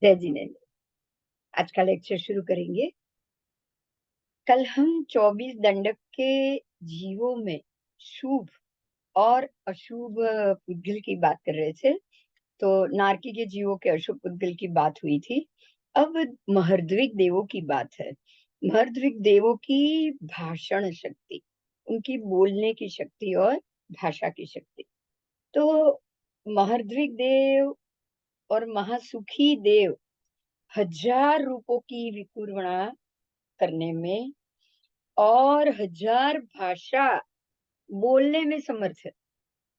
जय जिनेन्द्र। आज का लेक्चर शुरू करेंगे। कल हम 24 दंडक के जीवों में शुभ और अशुभ पुद्गल की बात कर रहे थे। तो नारकी के जीवों के अशुभ पुद्गल की बात हुई थी। अब महर्द्विक देवों की बात है। महर्द्विक देवों की भाषण शक्ति, उनकी बोलने की शक्ति और भाषा की शक्ति। तो महर्द्विक देव और महासुखी देव 1000 रूपों की विकुर्वणा करने में और 1000 भाषा बोलने में समर्थ है।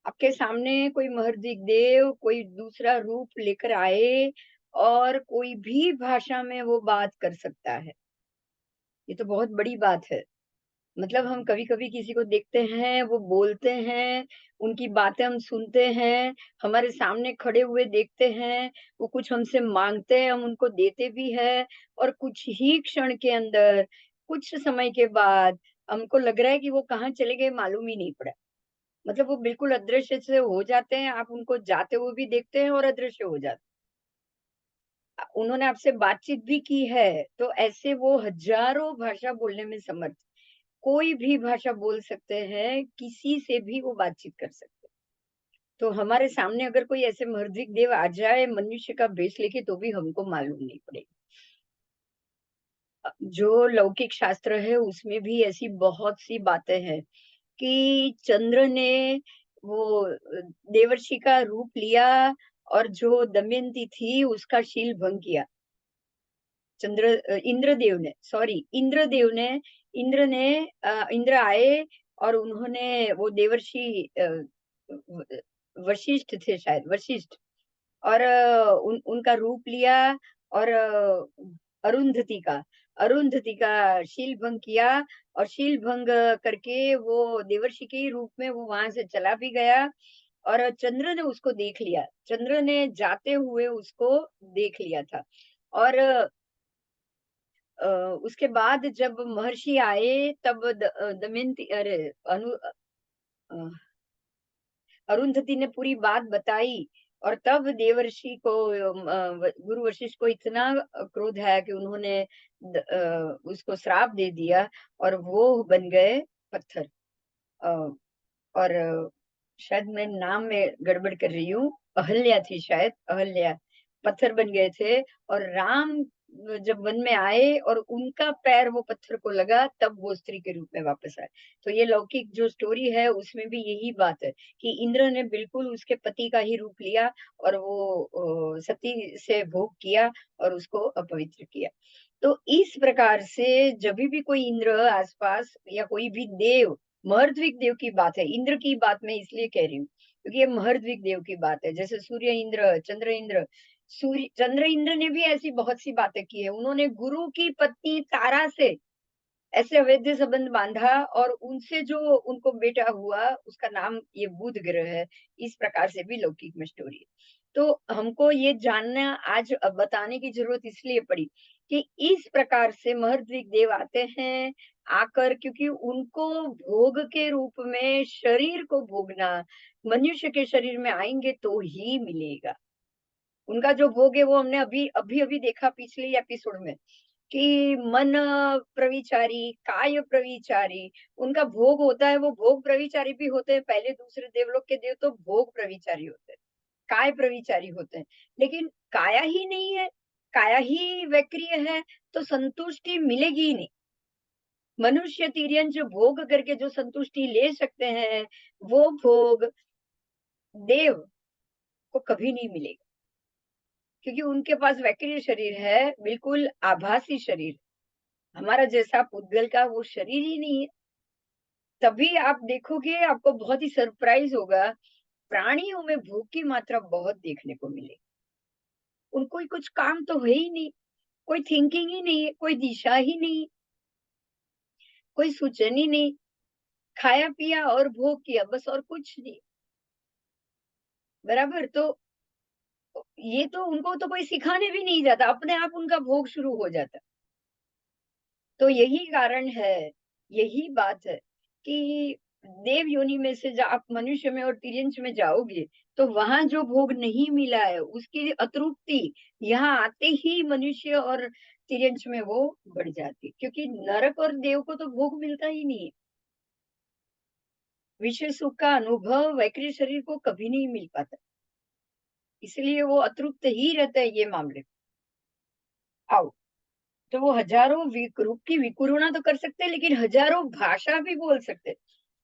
आपके सामने कोई महर्द्विक देव कोई दूसरा रूप लेकर आए और कोई भी भाषा में वो बात कर सकता है। ये तो बहुत बड़ी बात है। मतलब हम कभी कभी किसी को देखते हैं, वो बोलते हैं, उनकी बातें हम सुनते हैं, हमारे सामने खड़े हुए देखते हैं, वो कुछ हमसे मांगते हैं, हम उनको देते भी हैं, और कुछ ही क्षण के अंदर, कुछ समय के बाद हमको लग रहा है कि वो कहाँ चले गए, मालूम ही नहीं पड़ा। मतलब वो बिल्कुल अदृश्य से हो जाते हैं, आप उनको जाते हुए भी देखते हैं और अदृश्य हो जाते हैं। उन्होंने आपसे बातचीत भी की है, तो ऐसे वो हजारों भाषा बोलने में समर्थ, कोई भी भाषा बोल सकते हैं, किसी से भी वो बातचीत कर सकते हैं। तो हमारे सामने अगर कोई ऐसे महर्द्विक देव आ जाए मनुष्य का भेष लेके, तो भी हमको मालूम नहीं पड़ेगा। जो लौकिक शास्त्र है उसमें भी ऐसी बहुत सी बातें हैं कि चंद्र ने वो देवर्षि का रूप लिया और जो दमयंती थी उसका शील भंग किया। इंद्रदेव ने, सॉरी, इंद्र आए और उन्होंने वो देवर्षि वशिष्ठ थे, शायद वशिष्ठ, और उनका रूप लिया और अरुंधति का शील भंग किया, और शील भंग करके वो देवर्षि के ही रूप में वो वहां से चला भी गया, और चंद्र ने उसको देख लिया, चंद्र ने जाते हुए उसको देख लिया था। और अ, उसके बाद जब महर्षि आए तब दमयंती, अरे अ, अरुंधति ने पूरी बात बताई, और तब देवर्षि को, गुरु वशिष्ठ को इतना क्रोध आया कि उन्होंने उसको श्राप दे दिया, और वो बन गए पत्थर। अ, और शायद मैं नाम में गड़बड़ कर रही हूँ, अहल्या थी शायद, अहल्या, पत्थर बन गए थे। और राम जब वन में आए और उनका पैर वो पत्थर को लगा, तब वो स्त्री के रूप में वापस आए। तो ये लौकिक जो स्टोरी है उसमें भी यही बात है कि इंद्र ने बिल्कुल उसके पति का ही रूप लिया, और वो सती से भोग किया और उसको अपवित्र किया। तो इस प्रकार से जब भी कोई इंद्र आसपास या कोई भी देव, महर्द्विक देव की बात है, इंद्र की बात मैं इसलिए कह रही हूँ क्योंकि ये महर्द्विक देव की बात है। जैसे सूर्य इंद्र, चंद्र इंद्र, सूर्य चंद्र इंद्र ने भी ऐसी बहुत सी बातें की है। उन्होंने गुरु की पत्नी तारा से ऐसे अवैध संबंध बांधा, और उनसे जो उनको बेटा हुआ उसका नाम ये बुध ग्रह है। इस प्रकार से भी लौकिक में स्टोरी है। तो हमको ये जानना आज बताने की जरूरत इसलिए पड़ी कि इस प्रकार से महर्द्विक देव आते हैं आकर, क्योंकि उनको भोग के रूप में शरीर को भोगना, मनुष्य के शरीर में आएंगे तो ही मिलेगा। उनका जो भोग है वो हमने अभी अभी अभी देखा पिछले एपिसोड में कि मन प्रविचारी, काय प्रविचारी, उनका भोग होता है। वो भोग प्रविचारी भी होते हैं, पहले दूसरे देवलोक के देव तो भोग प्रविचारी होते हैं, काय प्रविचारी होते हैं। लेकिन काया ही नहीं है, काया ही वैक्रिय है, तो संतुष्टि मिलेगी ही नहीं। मनुष्य तिर्यन जो भोग करके जो संतुष्टि ले सकते हैं, वो भोग देव को कभी नहीं मिलेगा, क्योंकि उनके पास वैक्रिय शरीर है, बिल्कुल आभासी शरीर। हमारा जैसा पुद्गल का वो शरीर ही नहीं है। तभी आप देखोगे, आपको बहुत ही सरप्राइज होगा, प्राणियों में भूख की मात्रा बहुत देखने को मिलेगी। उनको ही कुछ काम तो है ही नहीं, कोई थिंकिंग ही नहीं है, कोई दिशा ही नहीं, कोई सूचन ही नहीं, खाया पिया और भोग किया, बस, और कुछ नहीं। बराबर। तो ये तो उनको तो कोई सिखाने भी नहीं जाता, अपने आप उनका भोग शुरू हो जाता। तो यही कारण है, यही बात है कि देव योनि में से आप मनुष्य में और तिर्यंश में जाओगे, तो वहां जो भोग नहीं मिला है उसकी अतृप्ति यहाँ आते ही मनुष्य और तिर्यंश में वो बढ़ जाती है, क्योंकि नरक और देव को तो भोग मिलता ही नहीं है। विषय सुख का अनुभव वैकृत शरीर को कभी नहीं मिल पाता, इसलिए वो अतृप्त ही रहता है ये मामले। आओ, तो वो हजारों रूप की विकुरुणा तो कर सकते हैं, लेकिन हजारों भाषा भी बोल सकते हैं।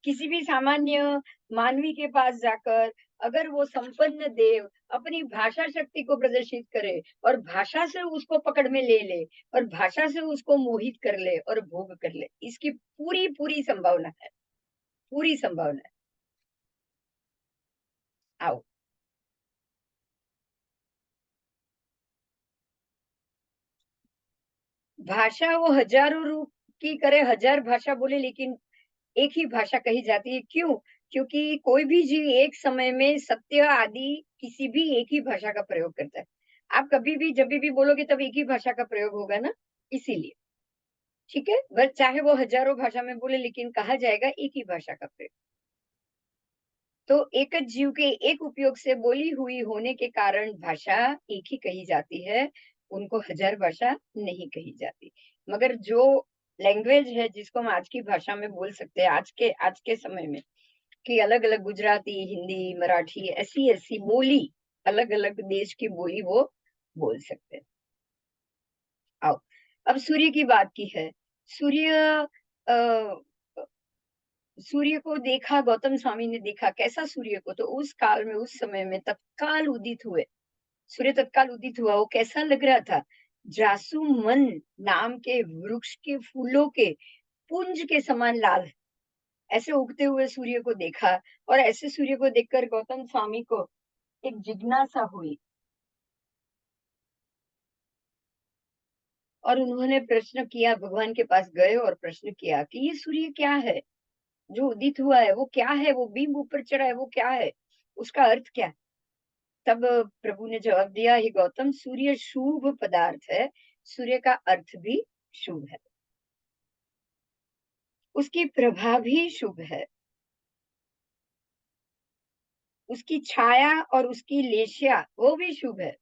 किसी भी सामान्य मानवी के पास जाकर अगर वो संपन्न देव अपनी भाषा शक्ति को प्रदर्शित करे और भाषा से उसको पकड़ में ले ले और भाषा से उसको मोहित कर ले और भोग कर ले, इसकी पूरी पूरी संभावना है, पूरी संभावना है। आओ, भाषा वो हजारों रूप की करे, हजार भाषा बोले, लेकिन एक ही भाषा कही जाती है। क्यों? क्योंकि कोई भी जीव एक समय में सत्य आदि किसी भी एक ही भाषा का प्रयोग करता है। आप कभी भी जब भी बोलोगे तब एक ही भाषा का प्रयोग होगा ना, इसीलिए। ठीक है? बस चाहे वो हजारों भाषा में बोले, लेकिन कहा जाएगा एक ही भाषा का प्रयोग। तो एक जीव के एक उपयोग से बोली हुई होने के कारण भाषा एक ही कही जाती है, उनको हजार भाषा नहीं कही जाती। मगर जो लैंग्वेज है जिसको हम आज की भाषा में बोल सकते हैं, आज के समय में, कि अलग-अलग गुजराती, हिंदी, मराठी ऐसी-ऐसी बोली, अलग-अलग देश की बोली वो बोल सकते हैं। आओ, अब सूर्य की बात की है। सूर्य अ, सूर्य को देखा, गौतम स्वामी ने देखा कैसा सूर्य को, तो उस काल में, उस समय में तत्काल उदित हुए। सूर्य तत्काल उदित हुआ, वो कैसा लग रहा था? जासुमन नाम के वृक्ष के फूलों के पुंज के समान लाल, ऐसे उगते हुए सूर्य को देखा। और ऐसे सूर्य को देखकर गौतम स्वामी को एक जिज्ञासा हुई और उन्होंने प्रश्न किया, भगवान के पास गए और प्रश्न किया कि ये सूर्य क्या है जो उदित हुआ है, वो क्या है, वो बिंब ऊपर चढ़ा है, वो क्या है, उसका अर्थ क्या है? तब प्रभु ने जवाब दिया, हे गौतम, सूर्य शुभ पदार्थ है, सूर्य का अर्थ भी शुभ है, उसकी प्रभा भी शुभ है, उसकी छाया और उसकी लेशिया वो भी शुभ है।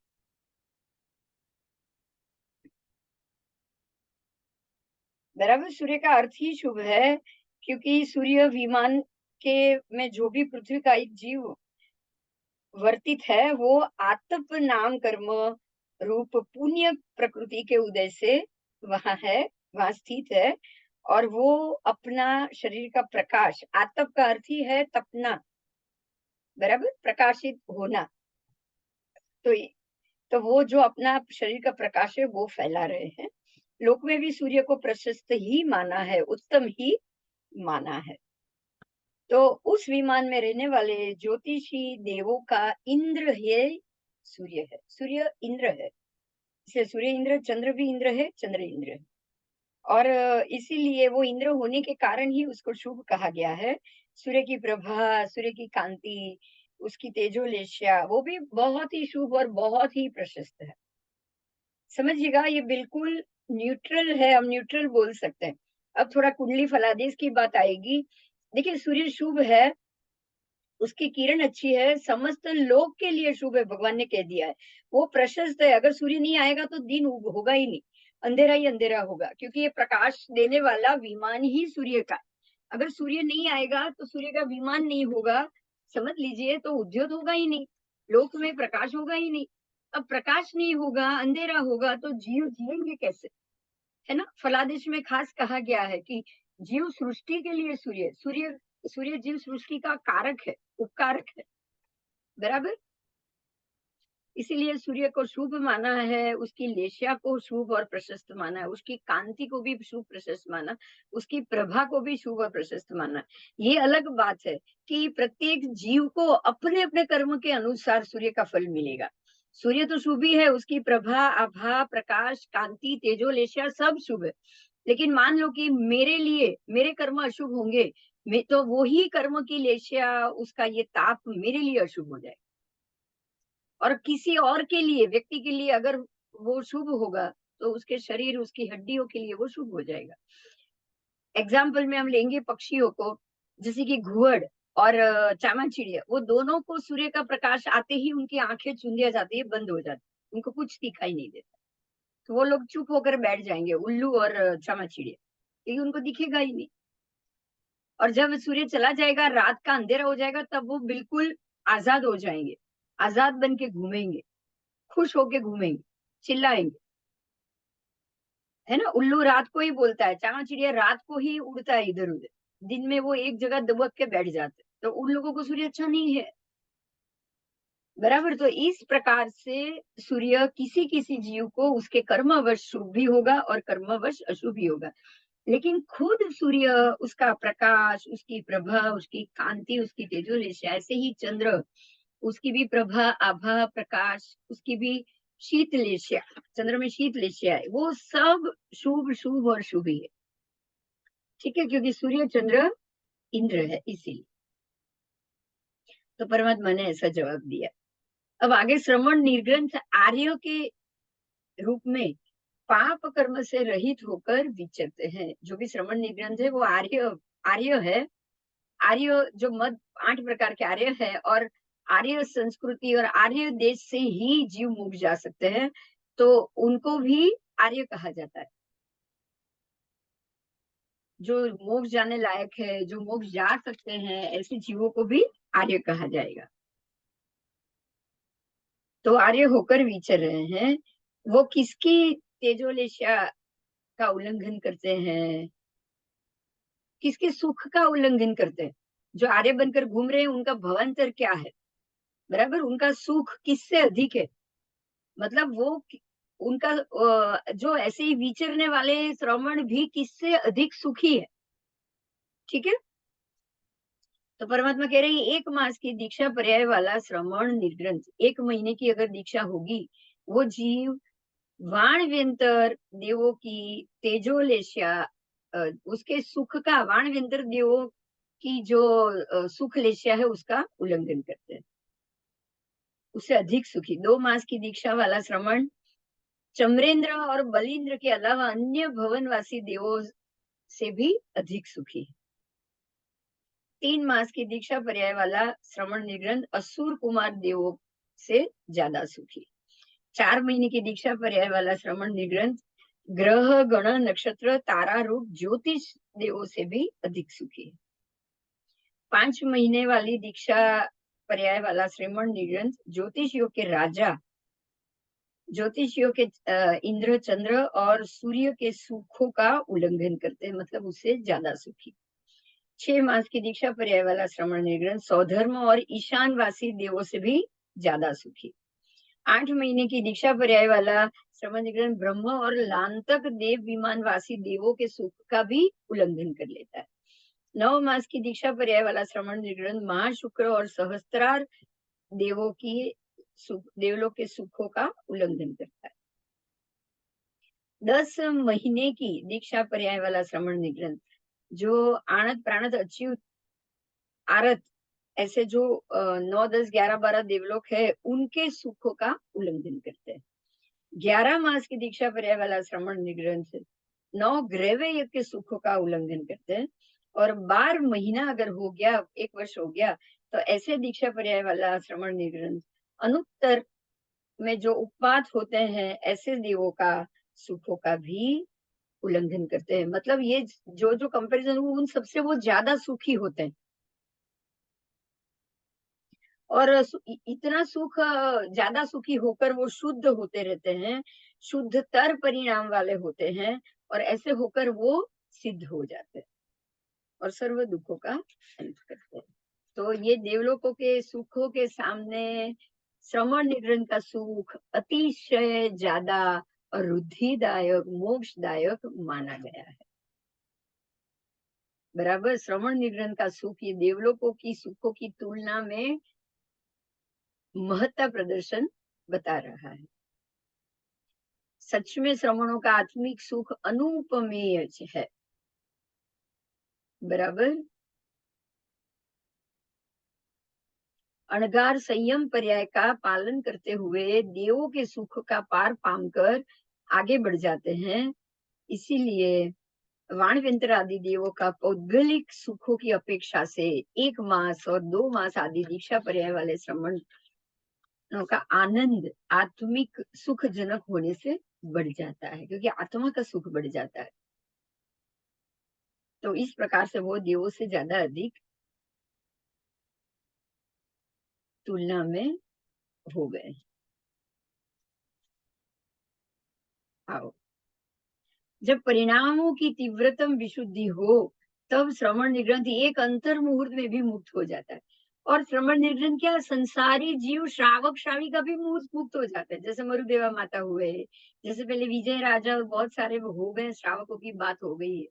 बराबर, सूर्य का अर्थ ही शुभ है, क्योंकि सूर्य विमान के में जो भी पृथ्वी का एक जीव वर्तित है, वो आतप नाम कर्म रूप पुण्य प्रकृति के उदय से वहां है, वहां स्थित है। और वो अपना शरीर का प्रकाश, आतप का अर्थ ही है तपना, बराबर, प्रकाशित होना। तो वो जो अपना शरीर का प्रकाश है वो फैला रहे हैं। लोक में भी सूर्य को प्रशस्त ही माना है, उत्तम ही माना है। तो उस विमान में रहने वाले ज्योतिषी देवों का इंद्र है, सूर्य है, सूर्य इंद्र है। इसलिए सूर्य इंद्र, चंद्र भी इंद्र है, चंद्र इंद्र है। और इसीलिए वो इंद्र होने के कारण ही उसको शुभ कहा गया है। सूर्य की प्रभा, सूर्य की कांति, उसकी तेजोलेशिया वो भी बहुत ही शुभ और बहुत ही प्रशस्त है। समझिएगा, ये बिल्कुल न्यूट्रल है, हम न्यूट्रल बोल सकते हैं। अब थोड़ा कुंडली फलादेश की बात आएगी। देखिए, सूर्य शुभ है, उसकी किरण अच्छी है, समस्त लोक के लिए शुभ है, भगवान ने कह दिया है। वो प्रशस्त है, अगर सूर्य नहीं आएगा तो दिन होगा ही नहीं, अंधेरा ही अंधेरा होगा, क्योंकि ये प्रकाश देने वाला विमान ही सूर्य का है। अगर सूर्य नहीं आएगा तो सूर्य का विमान नहीं होगा, समझ लीजिए, तो उद्योत होगा ही नहीं, लोक में प्रकाश होगा ही नहीं। अब प्रकाश नहीं होगा, अंधेरा होगा, तो जीव जिएंगे कैसे? है ना? फलादेश में खास कहा गया है कि जीव सृष्टि के लिए सूर्य सूर्य सूर्य जीव सृष्टि का कारक है, उपकारक है, बराबर। इसीलिए सूर्य को शुभ माना है, उसकी लेशिया को शुभ और प्रशस्त माना है, उसकी कांति को भी शुभ प्रशस्त माना, उसकी प्रभा को भी शुभ और प्रशस्त माना। ये अलग बात है कि प्रत्येक जीव को अपने अपने कर्म के अनुसार सूर्य का फल मिलेगा। सूर्य तो शुभ ही है, उसकी प्रभा, आभा, प्रकाश, कांति, तेजो, लेशिया सब शुभ है। लेकिन मान लो कि मेरे लिए मेरे कर्म अशुभ होंगे, मैं तो वही कर्म की लेशिया, उसका ये ताप मेरे लिए अशुभ हो जाए। और किसी और के लिए, व्यक्ति के लिए अगर वो शुभ होगा, तो उसके शरीर, उसकी हड्डियों के लिए वो शुभ हो जाएगा। एग्जाम्पल में हम लेंगे पक्षियों को। जैसे कि घुवड़ और चामाचिड़िया, वो दोनों को सूर्य का प्रकाश आते ही उनकी आंखें चुंदिया जाती है, बंद हो जाती है, उनको कुछ दिखाई नहीं देता। तो वो लोग चुप होकर बैठ जाएंगे, उल्लू और चामाचिड़िया, क्योंकि उनको दिखेगा ही नहीं। और जब सूर्य चला जाएगा, रात का अंधेरा हो जाएगा, तब वो बिल्कुल आजाद हो जाएंगे, आजाद बन के घूमेंगे, खुश होके घूमेंगे, चिल्लाएंगे। है ना, उल्लू रात को ही बोलता है, चामाचिड़िया रात को ही उड़ता है इधर उधर, दिन में वो एक जगह दबक के बैठ जाते हैं। तो उन लोगों को सूर्य अच्छा नहीं है, बराबर। तो इस प्रकार से सूर्य किसी किसी जीव को उसके कर्मवश शुभ भी होगा और कर्मवश अशुभ भी होगा। लेकिन खुद सूर्य, उसका प्रकाश, उसकी प्रभा, उसकी कांति, उसकी तेजोलेशा, ऐसे ही चंद्र, उसकी भी प्रभा, आभा, प्रकाश, उसकी भी शीतलेशा, चंद्र में शीतलेशा है, वो सब शुभ शुभ और शुभ ही है। ठीक है, क्योंकि सूर्य चंद्र इंद्र है, इसीलिए। तो परमात्मा ने ऐसा जवाब दिया। अब आगे श्रवण निर्ग्रंथ आर्य के रूप में पाप कर्म से रहित होकर विचरते हैं। जो भी श्रवण निर्ग्रंथ है वो आर्य, आर्य है। आर्य जो मत 8 प्रकार के आर्य है, और आर्य संस्कृति और आर्य देश से ही जीव मुक्त जा सकते हैं, तो उनको भी आर्य कहा जाता है। जो मोक्ष जाने लायक है, जो मोक्ष जा सकते हैं, ऐसे जीवों को भी आर्य कहा जाएगा। तो आर्य होकर विचर रहे हैं, वो किसकी तेजोलेशा का उल्लंघन करते हैं, किसके सुख का उल्लंघन करते हैं। जो आर्य बनकर घूम रहे हैं, उनका भवांतर क्या है, बराबर, उनका सुख किससे अधिक है। मतलब वो उनका जो ऐसे ही विचरने वाले श्रवण भी किससे अधिक सुखी है। ठीक है, तो परमात्मा कह रहे हैं 1 मास की दीक्षा पर्याय वाला श्रवण निर्ग्रंथ, 1 महीने की अगर दीक्षा होगी, वो जीव वाणव्यंतर देवों की तेजोलेशा, उसके सुख का, वाणव्यंतर देवों की जो सुख लेशा है, उसका उल्लंघन करते हैं, उससे अधिक सुखी। 2 मास की दीक्षा वाला श्रवण चमरेंद्र और बलिंद्र के अलावा अन्य भवनवासी देवों से भी अधिक सुखी है। 3 मास की दीक्षा पर्याय वाला श्रवण निग्रंथ असुर कुमार देवों से ज्यादा सुखी। 4 महीने की दीक्षा पर्याय वाला श्रवण निग्रंथ ग्रह गण नक्षत्र तारा रूप ज्योतिष देवों से भी अधिक सुखी है। 5 महीने वाली दीक्षा पर्याय वाला श्रवण निग्रंथ ज्योतिषियों के राजा, ज्योतिषियों के इंद्र, चंद्र और सूर्य के सुखों का उल्लंघन करते हैं, मतलब उससे ज्यादा सुखी। 6 मास की दीक्षा पर्याय वाला श्रवण निर्ग्रंथ सौधर्म और ईशानवासी देवों से भी ज्यादा सुखी। 8 महीने की दीक्षा पर्याय वाला श्रवण निर्ग्रंथ ब्रह्म और लांतक देव विमानवासी देवों के सुख का भी उल्लंघन कर लेता है। 9 मास की दीक्षा पर्याय वाला श्रवण निर्ग्रंथ महाशुक्र और सहस्त्रार देवों की देवलोक के सुखों का उल्लंघन करता है। 10 महीने की दीक्षा पर्याय वाला श्रवण निग्रंथ जो आनत प्राणत अच्युत आरत, ऐसे जो 9 10 11 12 देवलोक है, उनके सुखों का उल्लंघन करते हैं। 11 मास की दीक्षा पर्याय वाला श्रवण निग्रंथ 9 ग्रह यज्ञ के सुखों का उल्लंघन करते हैं। और 12 महीना अगर हो गया, 1 वर्ष हो गया, तो ऐसे दीक्षा पर्याय वाला श्रवण निग्रंथ अनुत्तर में जो उपवात होते हैं, ऐसे देवों का सुखों का भी उल्लंघन करते हैं। मतलब ये जो जो कंपैरिजन, उन सबसे वो ज्यादा सुखी होते हैं। और इतना सुख, ज्यादा सुखी होकर वो शुद्ध होते रहते हैं, शुद्धतर परिणाम वाले होते हैं, और ऐसे होकर वो सिद्ध हो जाते हैं और सर्व दुखों का अंत करते हैं। तो ये देवलोकों के सुखों के सामने श्रवण निग्रंथ का सुख अतिशय ज्यादा और रुद्धिदायक, मोक्षदायक माना गया है। बराबर, श्रवण निग्रंथ का सुख ये देवलोकों की सुखों की तुलना में महत्ता प्रदर्शन बता रहा है। सच में श्रवणों का आत्मिक सुख अनुपमेय है। बराबर, अणगार संयम पर्याय का पालन करते हुए देवों के सुख का पार पाकर आगे बढ़ जाते हैं। इसीलिए वाणव्यंतर आदि देवों का पौद्गलिक सुखों की अपेक्षा से 1 मास और 2 मास आदि दीक्षा पर्याय वाले श्रमणों का आनंद आत्मिक सुखजनक होने से बढ़ जाता है, क्योंकि आत्मा का सुख बढ़ जाता है। तो इस प्रकार से वो देवों से ज्यादा अधिक तुलना में हो गए। आओ, जब परिणामों की तीव्रतम विशुद्धि हो, तब श्रवण निग्रंथि एक अंतर मुहूर्त में भी मुक्त हो जाता है। और श्रवण निर्ग्रंथ क्या, संसारी जीव श्रावक श्राविका भी मुक्त हो जाते हैं, जैसे मरुदेवा माता हुए, जैसे पहले विजय राजा और बहुत सारे वो हो गए, श्रावकों की बात हो गई है,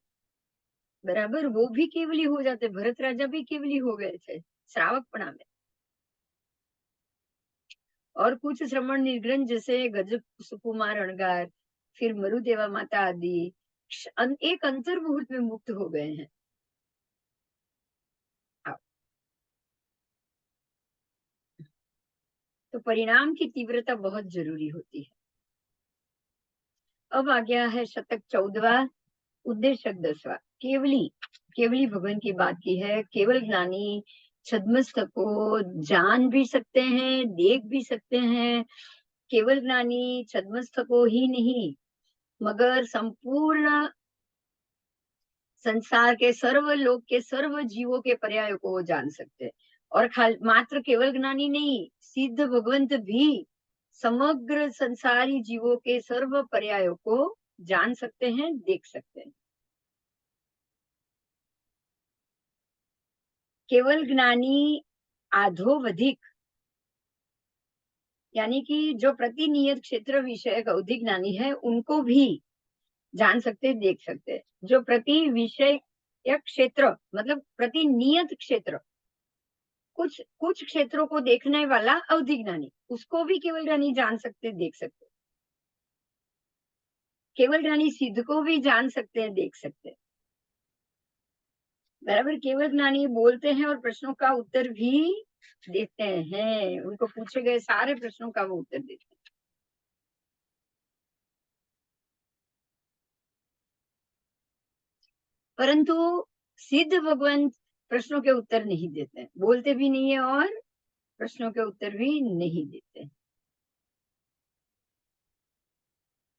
बराबर, वो भी केवली हो जाते, भरत राजा भी केवली हो गए थे श्रावकपणा में। और कुछ श्रवण निर्ग्रंथ जैसे गज सुकुमार अणगार, फिर मरुदेवा माता आदि एक अंतर मुहूर्त में मुक्त हो गए हैं। तो परिणाम की तीव्रता बहुत जरूरी होती है। अब आ गया है शतक 14वां, उद्देश्य 10वां, केवली। केवली भगवान की बात की है। केवल ज्ञानी छद्मस्त को जान भी सकते हैं, देख भी सकते हैं। केवल ज्ञानी छद्मस्त को ही नहीं, मगर संपूर्ण संसार के सर्व लोक के सर्व जीवों के पर्यायों को वो जान सकते हैं। और मात्र केवल ज्ञानी नहीं, सिद्ध भगवंत भी समग्र संसारी जीवों के सर्व पर्यायों को जान सकते हैं, देख सकते हैं। केवल ज्ञानी आधोवधिक, यानी कि जो प्रतिनियत क्षेत्र विषय अवधि ज्ञानी है, उनको भी जान सकते हैं, देख सकते हैं। जो प्रति विषय क्षेत्र मतलब प्रतिनियत क्षेत्र, कुछ कुछ क्षेत्रों को देखने वाला अवधि ज्ञानी, उसको भी केवल ज्ञानी जान सकते, देख सकते। केवल ज्ञानी सिद्ध को भी जान सकते हैं, देख सकते हैं, बराबर। केवल ज्ञानी बोलते हैं और प्रश्नों का उत्तर भी देते हैं, उनको पूछे गए सारे प्रश्नों का वो उत्तर देते हैं। परंतु सिद्ध भगवंत प्रश्नों के उत्तर नहीं देते, बोलते भी नहीं है और प्रश्नों के उत्तर भी नहीं देते।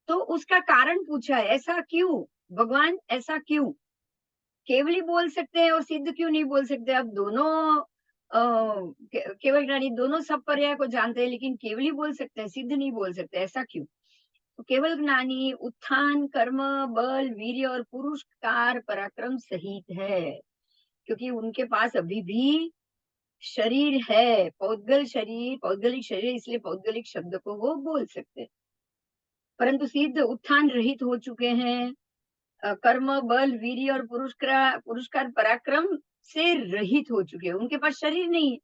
तो उसका कारण पूछा है, ऐसा क्यों भगवान, ऐसा क्यों? केवली बोल सकते हैं और सिद्ध क्यों नहीं बोल सकते? अब दोनों केवल ज्ञानी दोनों सब पर्याय को जानते हैं, लेकिन केवली बोल सकते हैं, सिद्ध नहीं बोल सकते, ऐसा क्यों? तो केवल ज्ञानी उत्थान कर्म बल वीर्य और पुरुषकार पराक्रम सहित है, क्योंकि उनके पास अभी भी शरीर है, पौद्गल शरीर, पौद्गलिक शरीर, इसलिए पौद्गलिक शब्द को वो बोल सकते हैं। परंतु सिद्ध उत्थान रहित हो चुके हैं, कर्म बल वीर्य और पुरस्कार पराक्रम से रहित हो चुके हैं, उनके पास शरीर नहीं है,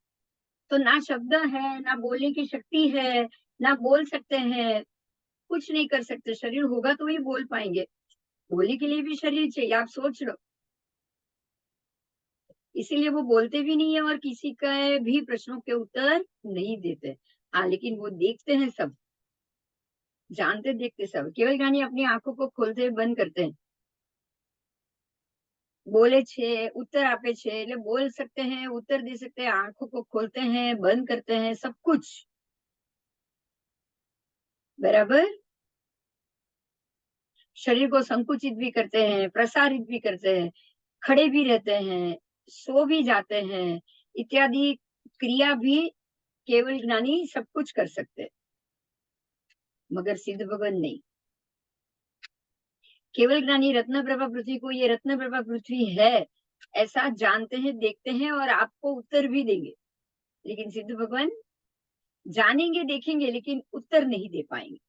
तो ना शब्द है, ना बोलने की शक्ति है, ना बोल सकते हैं, कुछ नहीं कर सकते। शरीर होगा तो ही बोल पाएंगे, बोलने के लिए भी शरीर चाहिए, आप सोच लो। इसीलिए वो बोलते भी नहीं है और किसी का भी प्रश्नों के उत्तर नहीं देते। हाँ, लेकिन वो देखते हैं सब, जानते देखते सब। केवल ज्ञानी अपनी आंखों को खोलते बंद करते हैं, बोले छे उत्तर आपे छे, એટલે बोल सकते हैं, उत्तर दे सकते हैं, आंखों को खोलते हैं, बंद करते हैं, सब कुछ, बराबर। शरीर को संकुचित भी करते हैं, प्रसारित भी करते हैं, खड़े भी रहते हैं, सो भी जाते हैं, इत्यादि क्रिया भी केवल ज्ञानी सब कुछ कर सकते हैं, मगर सिद्ध भगवान नहीं। केवल ज्ञानी रत्न प्रभा पृथ्वी को, ये रत्न प्रभा पृथ्वी है ऐसा जानते हैं, देखते हैं और आपको उत्तर भी देंगे, लेकिन सिद्ध भगवान जानेंगे देखेंगे लेकिन उत्तर नहीं दे पाएंगे।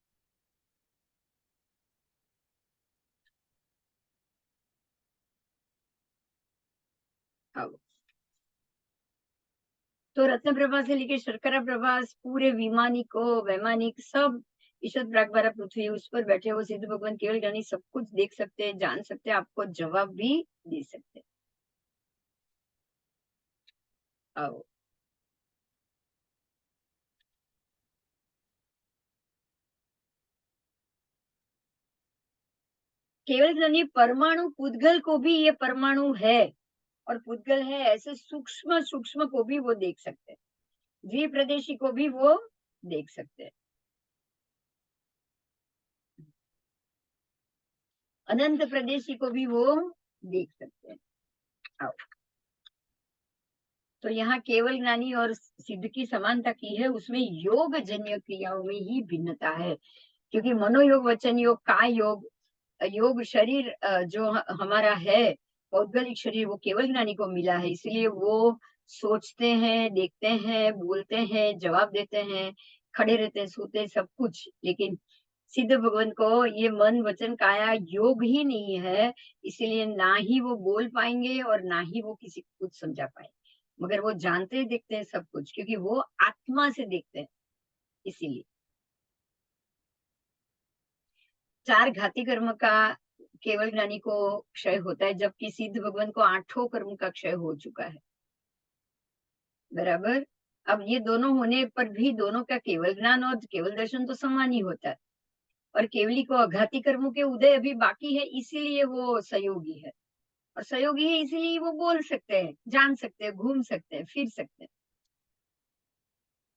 हाँ। तो रत्न प्रभा से लेके शर्करा प्रभास, पूरे विमानिक वैमानिक सब ईश्वर प्रागभारा पृथ्वी, उस पर बैठे हुए सिद्ध भगवान केवल ज्ञानी सब कुछ देख सकते हैं, जान सकते हैं, आपको जवाब भी दे सकते हैं। आओ, केवल ज्ञानी परमाणु पुद्गल को भी ये परमाणु है और पुद्गल है ऐसे सूक्ष्म सूक्ष्म को भी वो देख सकते हैं, द्विप्रदेशी को भी वो देख सकते हैं, अनंत प्रदेशी को भी वो देख सकते हैं। आओ, तो यहाँ केवल ज्ञानी और सिद्ध की समानता की है, उसमें योग जन्य क्रियाओं में ही भिन्नता है, क्योंकि मनोयोग, वचन योग, काय योग, योग शरीर जो हमारा है, पौद्गलिक शरीर, वो केवल ज्ञानी को मिला है, इसलिए वो सोचते हैं, देखते हैं, बोलते हैं, जवाब देते हैं, खड़े रहते हैं, सोते हैं, सब कुछ। लेकिन सिद्ध भगवान को ये मन वचन काया योग ही नहीं है, इसलिए ना ही वो बोल पाएंगे और ना ही वो किसी को कुछ समझा पाएंगे, मगर वो जानते देखते हैं सब कुछ, क्योंकि वो आत्मा से देखते हैं। इसीलिए 4 घाती कर्म का केवल ज्ञानी को क्षय होता है, जबकि सिद्ध भगवान को 8 कर्म का क्षय हो चुका है। बराबर। अब ये दोनों होने पर भी दोनों का केवल ज्ञान और केवल दर्शन तो समान ही होता है, और केवली को अघाती कर्मों के उदय अभी बाकी है, इसीलिए वो सहयोगी है, और सहयोगी है इसीलिए वो बोल सकते हैं, जान सकते हैं, घूम सकते हैं, फिर सकते हैं।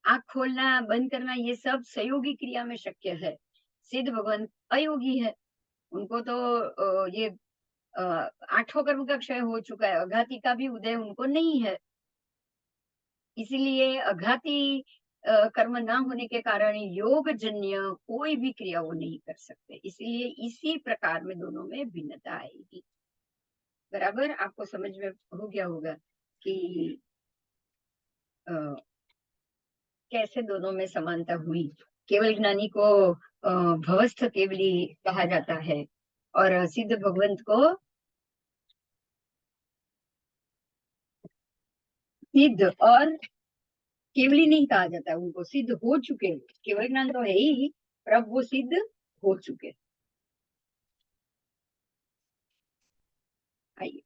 आंख खोलना बंद करना ये सब सहयोगी क्रिया में शक्य है। सिद्ध भगवान अयोगी है, उनको तो ये 8 कर्म का क्षय हो चुका है, अघाती का भी उदय उनको नहीं है, इसीलिए अघाती कर्म ना होने के कारण योग जन्य कोई भी क्रिया वो नहीं कर सकते, इसलिए इसी प्रकार में दोनों में भिन्नता आएगी। बराबर, आपको समझ में हो गया होगा कि अ, कैसे दोनों में समानता हुई। केवल ज्ञानी को भवस्थ केवली कहा जाता है, और सिद्ध भगवंत को सिद्ध और केवली नहीं कहा जाता, उनको सिद्ध हो चुके, केवल ज्ञान तो है ही, पर अब वो सिद्ध हो चुके। आइए,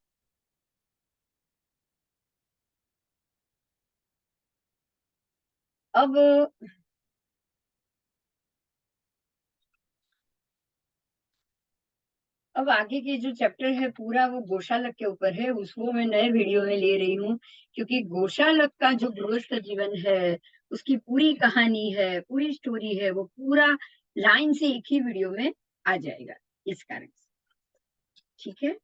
अब आगे के जो चैप्टर है पूरा वो गोशालक के ऊपर है, उसको मैं नए वीडियो में ले रही हूँ, क्योंकि गोशालक का जो गृहस्थ जीवन है, उसकी पूरी कहानी है, पूरी स्टोरी है, वो पूरा लाइन से एक ही वीडियो में आ जाएगा, इस कारण से। ठीक है।